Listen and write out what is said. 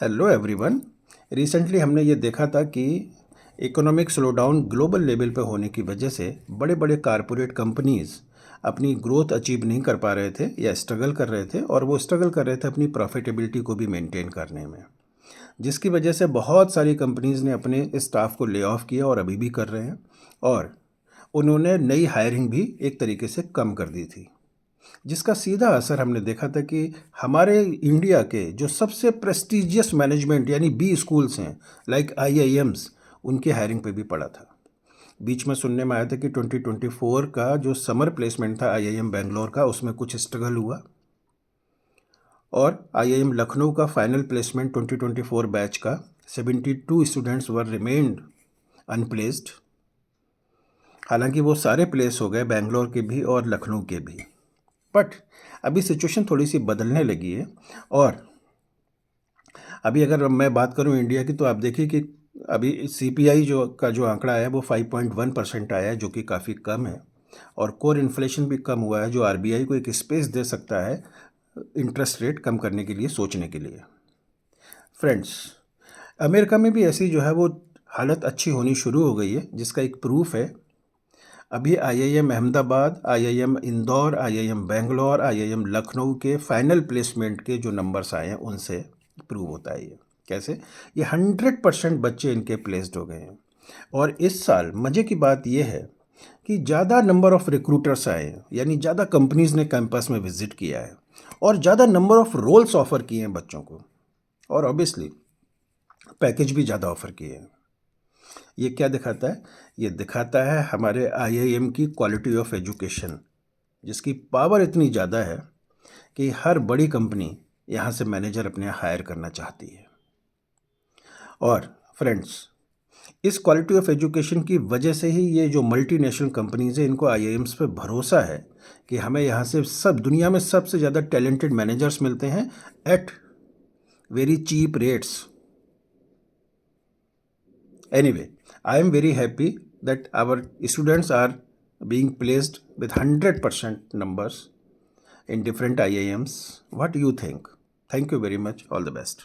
Hello everyone. Recently हमने ये देखा था कि इकोनॉमिक स्लोडाउन ग्लोबल लेवल पे होने की वजह से बड़े बड़े कारपोरेट कंपनीज़ अपनी ग्रोथ अचीव नहीं कर पा रहे थे या स्ट्रगल कर रहे थे, और वो स्ट्रगल कर रहे थे अपनी प्रॉफिटेबिलिटी को भी मेंटेन करने में, जिसकी वजह से बहुत सारी कंपनीज़ ने अपने स्टाफ को ले ऑफ किया और अभी भी कर रहे हैं, और उन्होंने नई हायरिंग भी एक तरीके से कम कर दी थी, जिसका सीधा असर हमने देखा था कि हमारे इंडिया के जो सबसे प्रेस्टिजियस मैनेजमेंट यानी बी स्कूल्स हैं, लाइक आईआईएम्स, उनकी हायरिंग पे भी पड़ा था। बीच में सुनने में आया था कि 2024 का जो समर प्लेसमेंट था आईआईएम बेंगलोर का, उसमें कुछ स्ट्रगल हुआ, और आईआईएम लखनऊ का फाइनल प्लेसमेंट 2024 बैच का 72 स्टूडेंट्स वर रिमेन्ड अनप्लेस्ड। हालांकि वो सारे प्लेस हो गए, बेंगलोर के भी और लखनऊ के भी। बट अभी सिचुएशन थोड़ी सी बदलने लगी है, और अभी अगर मैं बात करूं इंडिया की, तो आप देखिए कि अभी सीपीआई जो आंकड़ा है वो 5.1% आया है, जो कि काफ़ी कम है, और कोर इन्फ्लेशन भी कम हुआ है, जो आरबीआई को एक स्पेस दे सकता है इंटरेस्ट रेट कम करने के लिए, सोचने के लिए। फ्रेंड्स, अमेरिका में भी ऐसी जो है वो हालत अच्छी होनी शुरू हो गई है, जिसका एक प्रूफ है अभी IIM Ahmedabad, IIM Indore, IIM Bangalore, IIM Lucknow के फाइनल प्लेसमेंट के जो नंबर्स आए हैं उनसे प्रूव होता है। ये कैसे? ये 100% बच्चे इनके प्लेस्ड हो गए हैं। और इस साल मज़े की बात यह है कि ज़्यादा नंबर ऑफ़ रिक्रूटर्स आए हैं, यानी ज़्यादा कंपनीज़ ने कैंपस में विजिट किया है, और ज़्यादा नंबर ऑफ़ रोल्स ऑफ़र किए हैं बच्चों को, और ऑब्वियसली पैकेज भी ज़्यादा ऑफ़र किए हैं। ये क्या दिखाता है? ये दिखाता है हमारे आईआईएम की क्वालिटी ऑफ एजुकेशन, जिसकी पावर इतनी ज़्यादा है कि हर बड़ी कंपनी यहाँ से मैनेजर अपने हायर करना चाहती है। और फ्रेंड्स, इस क्वालिटी ऑफ एजुकेशन की वजह से ही ये जो मल्टीनेशनल कंपनीज़ हैं, इनको आईआईएम्स पे भरोसा है कि हमें यहाँ से सब दुनिया में सबसे ज़्यादा टैलेंटेड मैनेजर्स मिलते हैं at very cheap rates. Anyway, I am very happy that our students are being placed with 100% numbers in different IIMs. What do you think? Thank you very much. All the best.